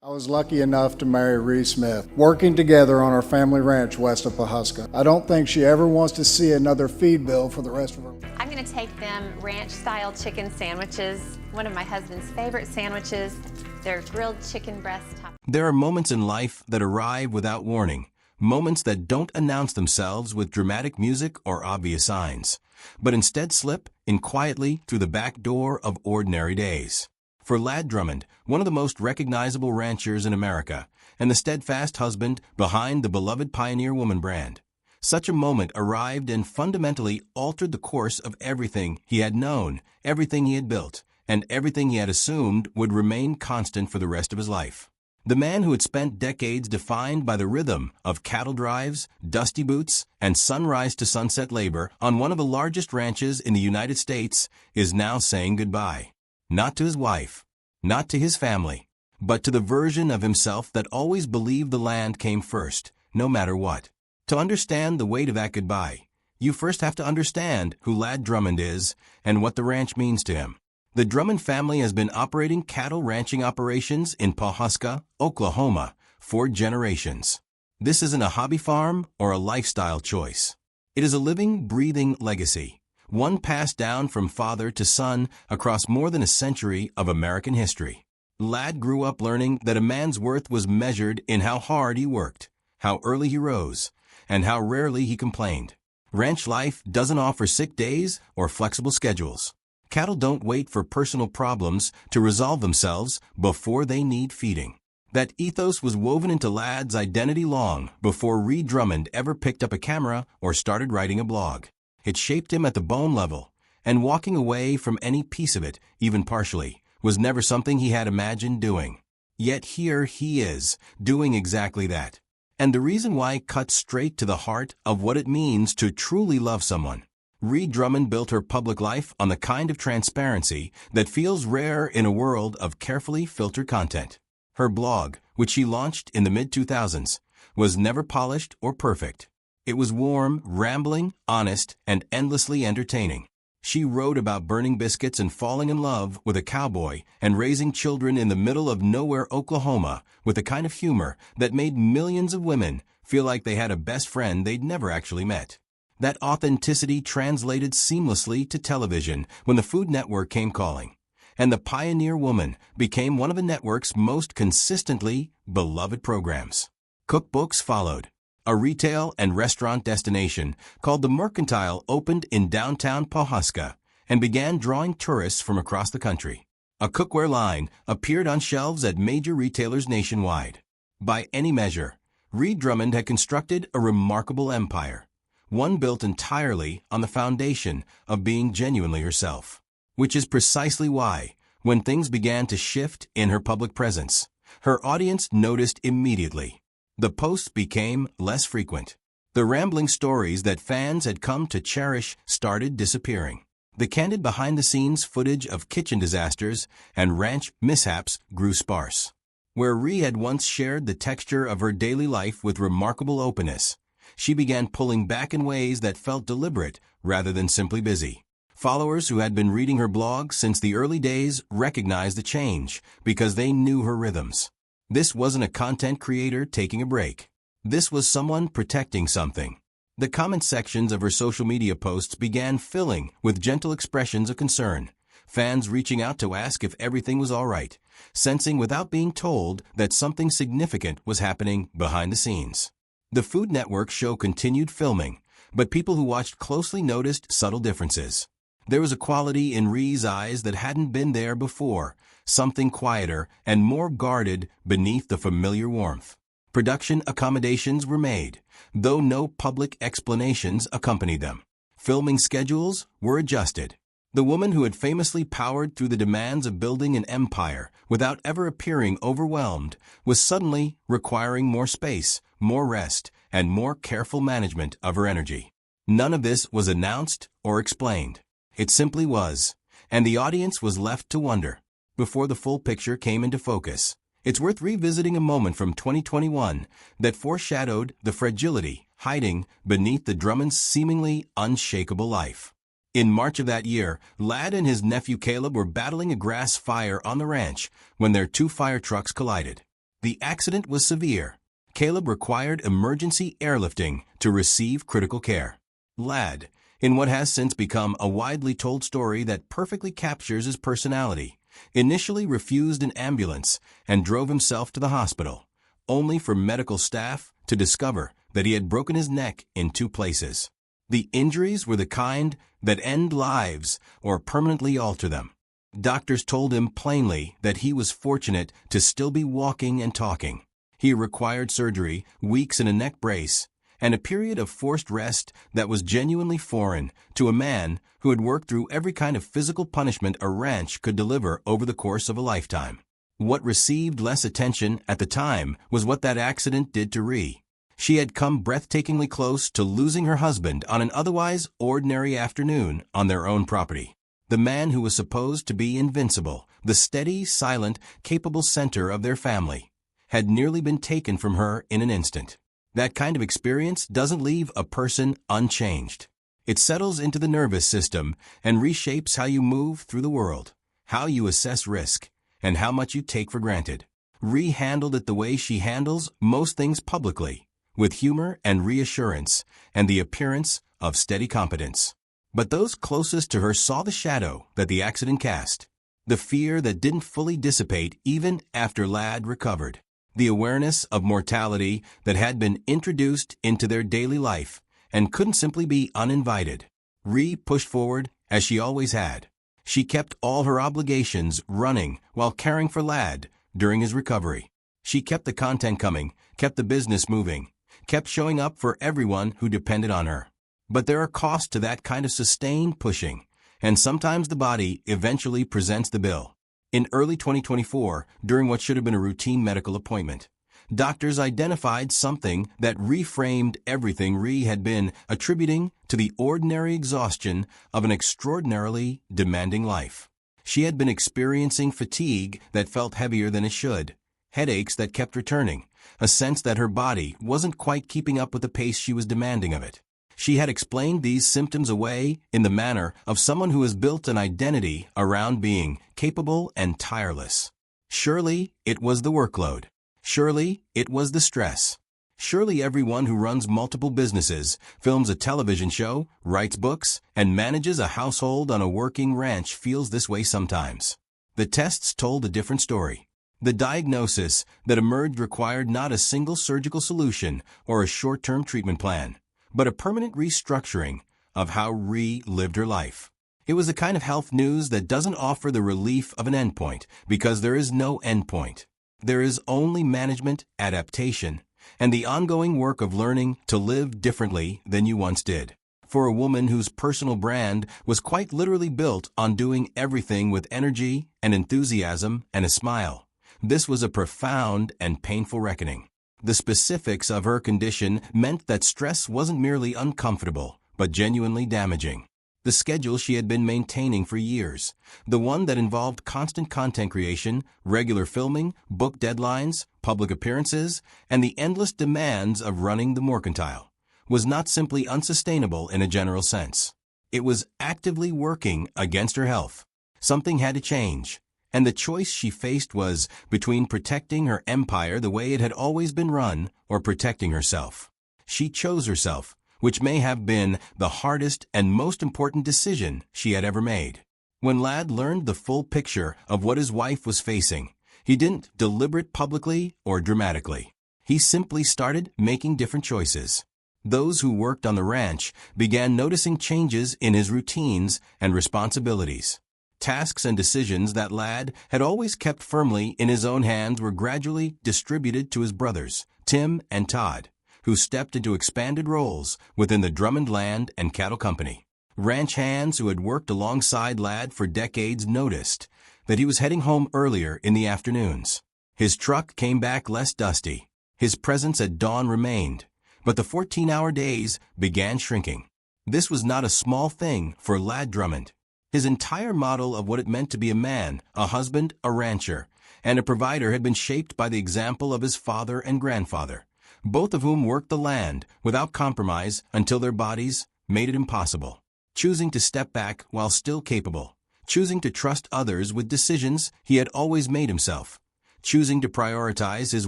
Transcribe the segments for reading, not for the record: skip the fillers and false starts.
I was lucky enough to marry Ree Smith, working together on our family ranch west of Pawhuska. I don't think she ever wants to see another feed bill for the rest of her life. I'm going to take them ranch-style chicken sandwiches, one of my husband's favorite sandwiches. They're grilled chicken breast top. There are moments in life that arrive without warning, moments that don't announce themselves with dramatic music or obvious signs, but instead slip in quietly through the back door of ordinary days. For Ladd Drummond, one of the most recognizable ranchers in America, and the steadfast husband behind the beloved Pioneer Woman brand, such a moment arrived and fundamentally altered the course of everything he had known, everything he had built, and everything he had assumed would remain constant for the rest of his life. The man who had spent decades defined by the rhythm of cattle drives, dusty boots, and sunrise-to-sunset labor on one of the largest ranches in the United States is now saying goodbye. Not to his wife, not to his family, but to the version of himself that always believed the land came first, no matter what. To understand the weight of that goodbye, you first have to understand who Ladd Drummond is and what the ranch means to him. The Drummond family has been operating cattle ranching operations in Pawhuska, Oklahoma, for generations. This isn't a hobby farm or a lifestyle choice. It is a living, breathing legacy. One passed down from father to son across more than a century of American history. Ladd grew up learning that a man's worth was measured in how hard he worked, how early he rose, and how rarely he complained. Ranch life doesn't offer sick days or flexible schedules. Cattle don't wait for personal problems to resolve themselves before they need feeding. That ethos was woven into Ladd's identity long before Ree Drummond ever picked up a camera or started writing a blog. It shaped him at the bone level, and walking away from any piece of it, even partially, was never something he had imagined doing. Yet here he is, doing exactly that. And the reason why cuts straight to the heart of what it means to truly love someone. Ree Drummond built her public life on the kind of transparency that feels rare in a world of carefully filtered content. Her blog, which she launched in the mid-2000s, was never polished or perfect. It was warm, rambling, honest, and endlessly entertaining. She wrote about burning biscuits and falling in love with a cowboy and raising children in the middle of nowhere Oklahoma with a kind of humor that made millions of women feel like they had a best friend they'd never actually met. That authenticity translated seamlessly to television when the Food Network came calling, and the Pioneer Woman became one of the network's most consistently beloved programs. Cookbooks followed. A retail and restaurant destination called The Mercantile opened in downtown Pawhuska and began drawing tourists from across the country. A cookware line appeared on shelves at major retailers nationwide. By any measure, Ree Drummond had constructed a remarkable empire, one built entirely on the foundation of being genuinely herself. Which is precisely why, when things began to shift in her public presence, her audience noticed immediately. The posts became less frequent. The rambling stories that fans had come to cherish started disappearing. The candid behind-the-scenes footage of kitchen disasters and ranch mishaps grew sparse. Where Ree had once shared the texture of her daily life with remarkable openness, she began pulling back in ways that felt deliberate rather than simply busy. Followers who had been reading her blog since the early days recognized the change because they knew her rhythms. This wasn't a content creator taking a break. This was someone protecting something. The comment sections of her social media posts began filling with gentle expressions of concern, fans reaching out to ask if everything was all right, sensing without being told that something significant was happening behind the scenes. The Food Network show continued filming, but people who watched closely noticed subtle differences. There was a quality in Ree's eyes that hadn't been there before, something quieter and more guarded beneath the familiar warmth. Production accommodations were made, though no public explanations accompanied them. Filming schedules were adjusted. The woman who had famously powered through the demands of building an empire without ever appearing overwhelmed was suddenly requiring more space, more rest, and more careful management of her energy. None of this was announced or explained. It simply was, and the audience was left to wonder. Before the full picture came into focus, it's worth revisiting a moment from 2021 that foreshadowed the fragility hiding beneath the Drummond's seemingly unshakable life. In March of that year, Ladd and his nephew Caleb were battling a grass fire on the ranch when their two fire trucks collided. The accident was severe. Caleb required emergency airlifting to receive critical care. Ladd, in what has since become a widely told story that perfectly captures his personality, initially refused an ambulance and drove himself to the hospital, only for medical staff to discover that he had broken his neck in 2 places. The injuries were the kind that end lives or permanently alter them. Doctors told him plainly that he was fortunate to still be walking and talking. He required surgery, weeks in a neck brace, and a period of forced rest that was genuinely foreign to a man who had worked through every kind of physical punishment a ranch could deliver over the course of a lifetime. What received less attention at the time was what that accident did to Ree. She had come breathtakingly close to losing her husband on an otherwise ordinary afternoon on their own property. The man who was supposed to be invincible, the steady, silent, capable center of their family, had nearly been taken from her in an instant. That kind of experience doesn't leave a person unchanged. It settles into the nervous system and reshapes how you move through the world, how you assess risk, and how much you take for granted. Ree handled it the way she handles most things publicly, with humor and reassurance and the appearance of steady competence. But those closest to her saw the shadow that the accident cast, the fear that didn't fully dissipate even after Ladd recovered, the awareness of mortality that had been introduced into their daily life and couldn't simply be uninvited. Ree pushed forward as she always had. She kept all her obligations running while caring for Ladd during his recovery. She kept the content coming, kept the business moving, kept showing up for everyone who depended on her. But there are costs to that kind of sustained pushing, and sometimes the body eventually presents the bill. In early 2024, during what should have been a routine medical appointment, doctors identified something that reframed everything Ree had been attributing to the ordinary exhaustion of an extraordinarily demanding life. She had been experiencing fatigue that felt heavier than it should, headaches that kept returning, a sense that her body wasn't quite keeping up with the pace she was demanding of it. She had explained these symptoms away in the manner of someone who has built an identity around being capable and tireless. Surely it was the workload. Surely it was the stress. Surely everyone who runs multiple businesses, films a television show, writes books, and manages a household on a working ranch feels this way sometimes. The tests told a different story. The diagnosis that emerged required not a single surgical solution or a short-term treatment plan, but a permanent restructuring of how Ree lived her life. It was the kind of health news that doesn't offer the relief of an endpoint, because there is no endpoint. There is only management, adaptation, and the ongoing work of learning to live differently than you once did. For a woman whose personal brand was quite literally built on doing everything with energy and enthusiasm and a smile, this was a profound and painful reckoning. The specifics of her condition meant that stress wasn't merely uncomfortable, but genuinely damaging. The schedule she had been maintaining for years, the one that involved constant content creation, regular filming, book deadlines, public appearances, and the endless demands of running the mercantile, was not simply unsustainable in a general sense. It was actively working against her health. Something had to change. And the choice she faced was between protecting her empire the way it had always been run or protecting herself. She chose herself, which may have been the hardest and most important decision she had ever made. When Ladd learned the full picture of what his wife was facing, he didn't deliberate publicly or dramatically. He simply started making different choices. Those who worked on the ranch began noticing changes in his routines and responsibilities. Tasks and decisions that Ladd had always kept firmly in his own hands were gradually distributed to his brothers, Tim and Todd, who stepped into expanded roles within the Drummond Land and Cattle Company. Ranch hands who had worked alongside Ladd for decades noticed that he was heading home earlier in the afternoons. His truck came back less dusty. His presence at dawn remained, but the 14-hour days began shrinking. This was not a small thing for Ladd Drummond. His entire model of what it meant to be a man, a husband, a rancher, and a provider had been shaped by the example of his father and grandfather, both of whom worked the land without compromise until their bodies made it impossible. Choosing to step back while still capable, choosing to trust others with decisions he had always made himself, choosing to prioritize his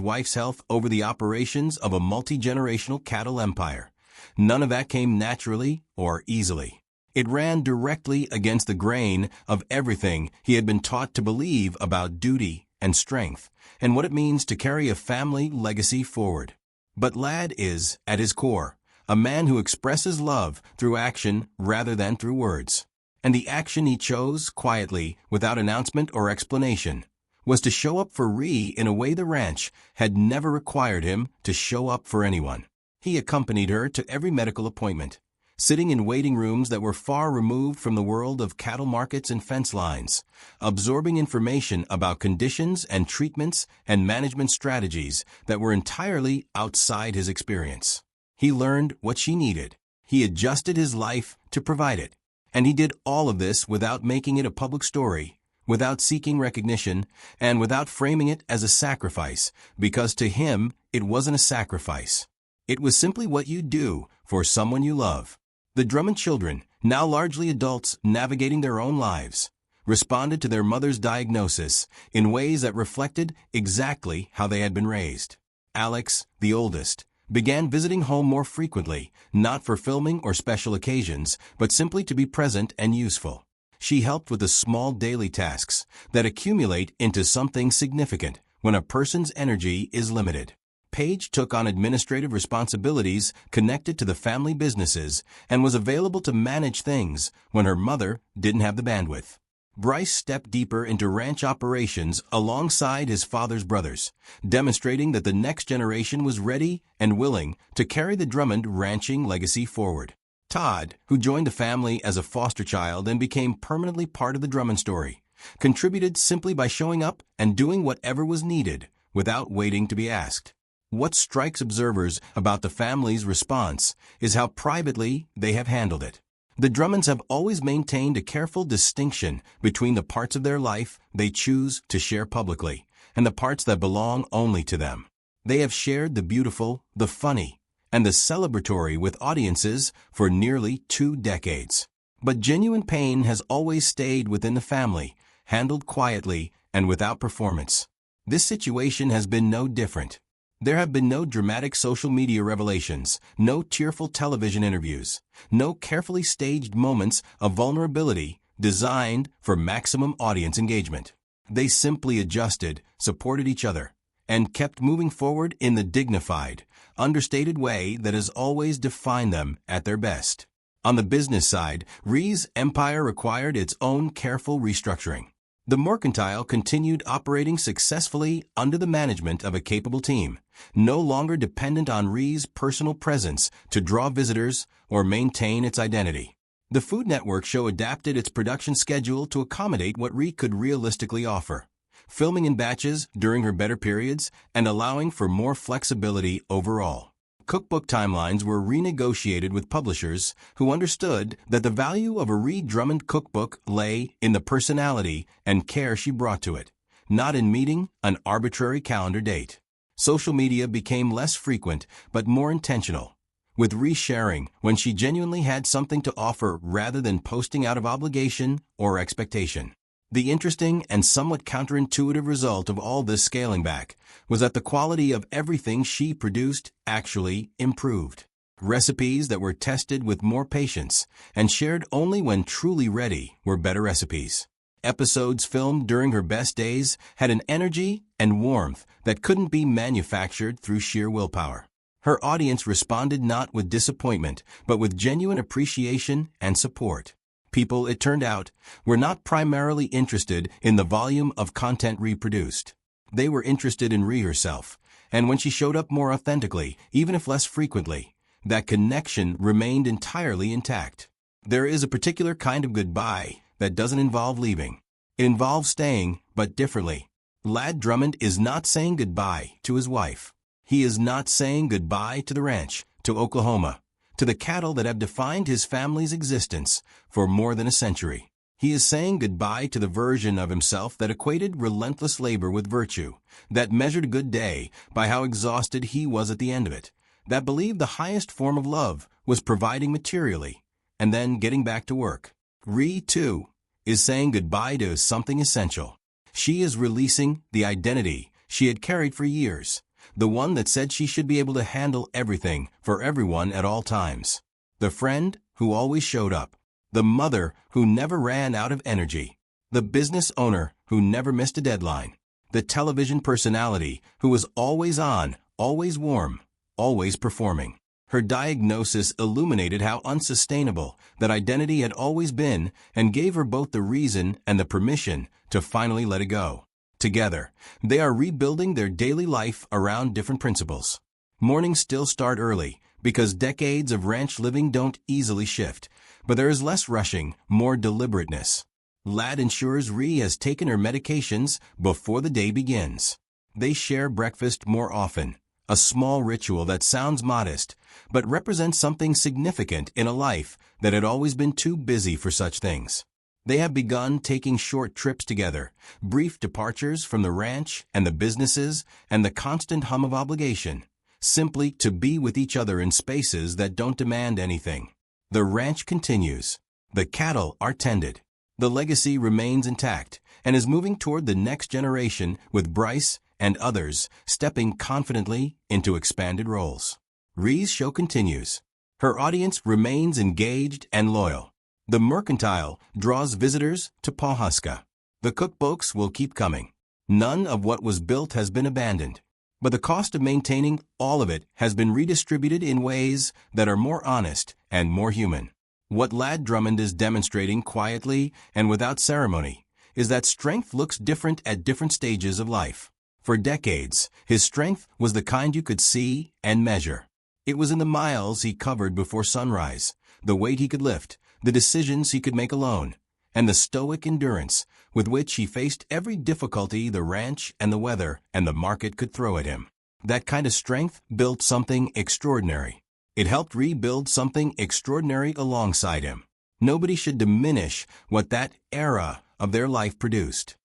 wife's health over the operations of a multi-generational cattle empire. None of that came naturally or easily. It ran directly against the grain of everything he had been taught to believe about duty and strength, and what it means to carry a family legacy forward. But Ladd is, at his core, a man who expresses love through action rather than through words. And the action he chose, quietly, without announcement or explanation, was to show up for Ree in a way the ranch had never required him to show up for anyone. He accompanied her to every medical appointment, sitting in waiting rooms that were far removed from the world of cattle markets and fence lines, absorbing information about conditions and treatments and management strategies that were entirely outside his experience. He learned what she needed. He adjusted his life to provide it. And he did all of this without making it a public story, without seeking recognition, and without framing it as a sacrifice, because to him, it wasn't a sacrifice. It was simply what you do for someone you love. The Drummond children, now largely adults navigating their own lives, responded to their mother's diagnosis in ways that reflected exactly how they had been raised. Alex, the oldest, began visiting home more frequently, not for filming or special occasions, but simply to be present and useful. She helped with the small daily tasks that accumulate into something significant when a person's energy is limited. Paige took on administrative responsibilities connected to the family businesses and was available to manage things when her mother didn't have the bandwidth. Bryce stepped deeper into ranch operations alongside his father's brothers, demonstrating that the next generation was ready and willing to carry the Drummond ranching legacy forward. Todd, who joined the family as a foster child and became permanently part of the Drummond story, contributed simply by showing up and doing whatever was needed without waiting to be asked. What strikes observers about the family's response is how privately they have handled it. The Drummonds have always maintained a careful distinction between the parts of their life they choose to share publicly and the parts that belong only to them. They have shared the beautiful, the funny, and the celebratory with audiences for nearly 2 decades. But genuine pain has always stayed within the family, handled quietly and without performance. This situation has been no different. There have been no dramatic social media revelations, no tearful television interviews, no carefully staged moments of vulnerability designed for maximum audience engagement. They simply adjusted, supported each other, and kept moving forward in the dignified, understated way that has always defined them at their best. On the business side, Ree's empire required its own careful restructuring. The mercantile continued operating successfully under the management of a capable team, no longer dependent on Ree's personal presence to draw visitors or maintain its identity. The Food Network show adapted its production schedule to accommodate what Ree could realistically offer, filming in batches during her better periods and allowing for more flexibility overall. Cookbook timelines were renegotiated with publishers who understood that the value of a Ree Drummond cookbook lay in the personality and care she brought to it, not in meeting an arbitrary calendar date. Social media became less frequent but more intentional, with Ree sharing when she genuinely had something to offer rather than posting out of obligation or expectation. The interesting and somewhat counterintuitive result of all this scaling back was that the quality of everything she produced actually improved. Recipes that were tested with more patience and shared only when truly ready were better recipes. Episodes filmed during her best days had an energy and warmth that couldn't be manufactured through sheer willpower. Her audience responded not with disappointment, but with genuine appreciation and support. People, it turned out, were not primarily interested in the volume of content reproduced. They were interested in Ree herself, and when she showed up more authentically, even if less frequently, that connection remained entirely intact. There is a particular kind of goodbye that doesn't involve leaving. It involves staying, but differently. Ladd Drummond is not saying goodbye to his wife. He is not saying goodbye to the ranch, to Oklahoma, to the cattle that have defined his family's existence for more than a century. He is saying goodbye to the version of himself that equated relentless labor with virtue, that measured a good day by how exhausted he was at the end of it, that believed the highest form of love was providing materially, and then getting back to work. Ree, too, is saying goodbye to something essential. She is releasing the identity she had carried for years, the one that said she should be able to handle everything for everyone at all times. The friend who always showed up. The mother who never ran out of energy. The business owner who never missed a deadline. The television personality who was always on, always warm, always performing. Her diagnosis illuminated how unsustainable that identity had always been and gave her both the reason and the permission to finally let it go. Together, they are rebuilding their daily life around different principles. Mornings still start early because decades of ranch living don't easily shift, but there is less rushing, more deliberateness. Ladd ensures Ree has taken her medications before the day begins. They share breakfast more often, a small ritual that sounds modest, but represents something significant in a life that had always been too busy for such things. They have begun taking short trips together, brief departures from the ranch and the businesses and the constant hum of obligation, simply to be with each other in spaces that don't demand anything. The ranch continues. The cattle are tended. The legacy remains intact and is moving toward the next generation with Bryce and others stepping confidently into expanded roles. Ree's show continues. Her audience remains engaged and loyal. The Mercantile draws visitors to Pawhuska. The cookbooks will keep coming. None of what was built has been abandoned, but the cost of maintaining all of it has been redistributed in ways that are more honest and more human. What Ladd Drummond is demonstrating quietly and without ceremony is that strength looks different at different stages of life. For decades, his strength was the kind you could see and measure. It was in the miles he covered before sunrise, the weight he could lift, the decisions he could make alone, and the stoic endurance with which he faced every difficulty the ranch and the weather and the market could throw at him. That kind of strength built something extraordinary. It helped rebuild something extraordinary alongside him. Nobody should diminish what that era of their life produced.